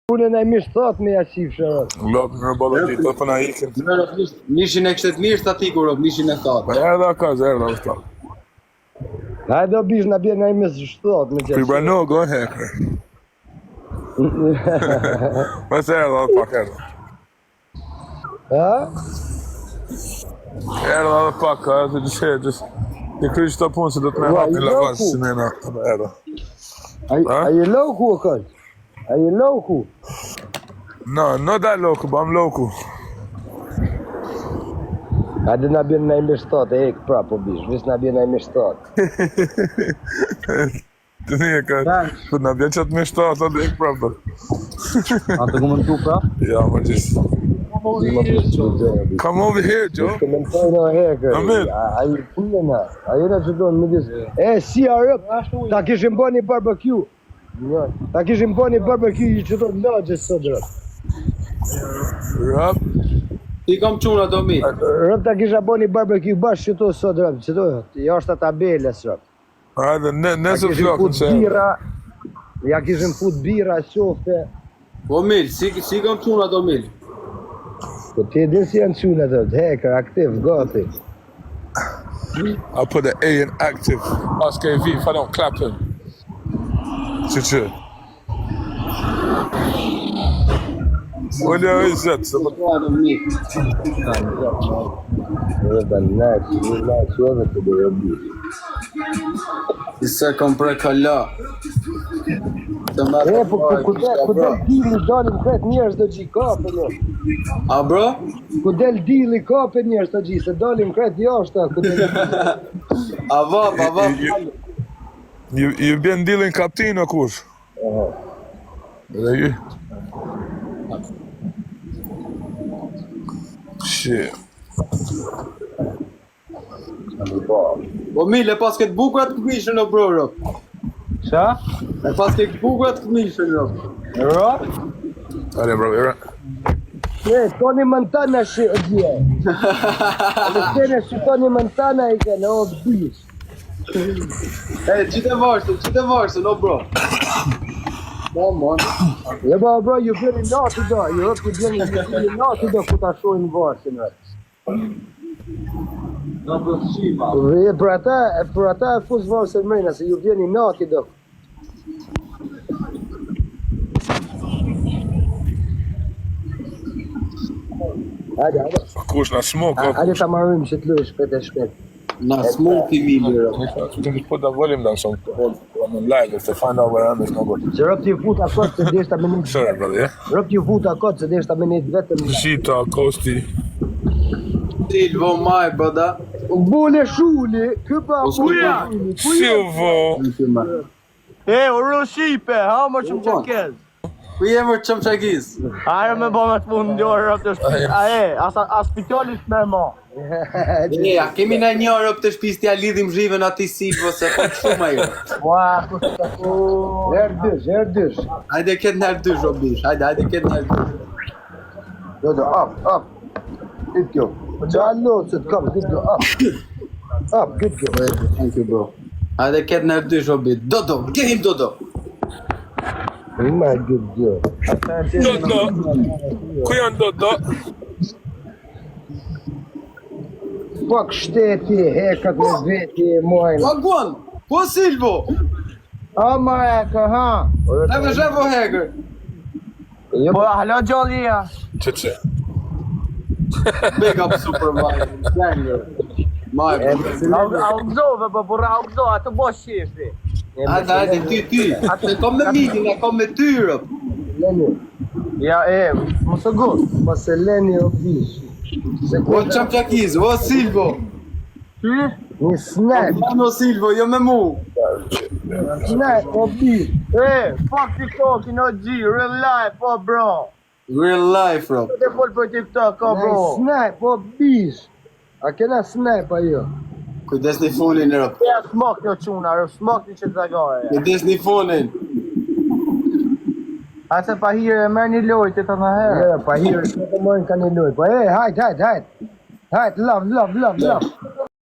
Punën e mirë thot me jashif shërët. Lopë në bolla ti, të përna ikin. Nishin e kështet mirë të ati kur nishin e thot. Erda ka, erda është. Hajde do bish në bjerë në ime së shtot me qështë. Pribrano, go hacker. Mas erda dhe pak erda. Ha? Erda dhe pak, të gjithë. Të kryqë të punë se do të me hapin lavaz si nëna erda. A je loku o kënë? A je loku? No, no da loku, bam loku. Hajde në bjerë në ime shtot, e ek pra po bish, vis në bjerë në ime shtot. Të një ka, për në bjerë qëtë me shtot, atë ek prapë. A të komentu pra? Ja, më gjithë. Come over here, Joe. Komentojnë o hacker. Amen. A je punëna, a jena që do në më disë. E, si a rëp, ta kishim bo një barbecue. Ta kishim bo një barbecue i që do në lagje sot rëp. Rap. Ti kam quna do mi. Rëp ta kisha bo një barbecue bashkë që to sot rëp, që to, jashtë të tabeles rëp. Hajde, nesër flokën që. Ja kishim fut bira, qofte. Po mil, si kam quna do mil. Po ti e din si janë qune të hacker, aktiv, gati. I put the A in active. Ask AV if I don't clap him. Që. What do you say? Rëda nice, edhe të dhe rëbi. Si se kom pre kalla. E, po ku del dili dalim kret njerës do gji kape në. A bro? Ku del dili kape njerës do gji, se dalim kret jashta, ku del dili. A vap. Ju bjen dilin kaptin o kush? Dhe ju? Shit. Po mil, e pas këtë bukurat këmishën o bro, rëp. Qa? E pas këtë bukurat këmishën, rëp. Rëp? Are bro, era. E, Tony Montana shi o dje. Në sene shi Tony Montana i ke në o bish. E, qite varsën, o bro. Po, man. Je ba bro, ju bjeni nati do, ju rëp ju bjeni nati do ku ta shojnë varsën rëp. Në përshima. Për ata e fus varsën mrejna, se ju bjeni nati do. Hajde. Kush na smoke? Hajde ta marrim që të lujë shpet. Na smoke mili, rëp. You can just put the volume down some. I'm on live if they find out where I am, it's not good. Që rëp t'ju fut akot se deshta me një... Sorry, brother, yeah? Rëp t'ju fut akot se deshta me një vetëm... Shita, Kosti. Silvo, maj, brada. Bule shuli, këpa Kuja? Silvo. Hey, uru shipe, how much më qënkez? Ku jemër qëm qakiz? Are me bo me të punë njërë rëp të shpiti. A spitjolis me mo. Ja, kemi në një rëp të shpis t'ja lidhim zhriven ati Silvo, se po të shumë ajo. Ua, kushtë të Herdysh. Hajde këtë nërë dysh, o bish, hajde këtë nërë dysh. Do, up. Këtë kjo. Gjallo që të kam, këtë kjo, up. Këtë kjo. Thank you, bro. Hajde këtë nërë dysh, o bish. Dodo, gehim Dodo. Ima këtë kjo. Dodo. Ku janë Dodo? Pak shteti, hekat me veti e mojnë. Vagon, po Silvo? A ma e ka, ha? Neve zhevo hacker. Po, halo gjollia. Që. Big up Supervisor, banger. Maj, bro. A u gzove, po burra u gzove, atë bo shifi. Hajde, ty. Se kom me midin, e kom me ty, rëp. Leni. Ja, më së gut. Mos e leni o bish. O qëm qakiz, o Silvo. Një snack. Mano Silvo, jo me mu. Snack o bish. Fuck TikTok, no G, real life, po bro. Real life, rëp. Të fol për TikTok, o bro. Snack o bish. A kena snap ajo? Kujdes një fonin, rëp. Ja, smok një quna, smok një që të zagore. Kujdes një fonin. A se pa hire e merë një lojt e të në herë. Pa hirë, që të mojnë ka një lojt. Po hajt. Hajt, love.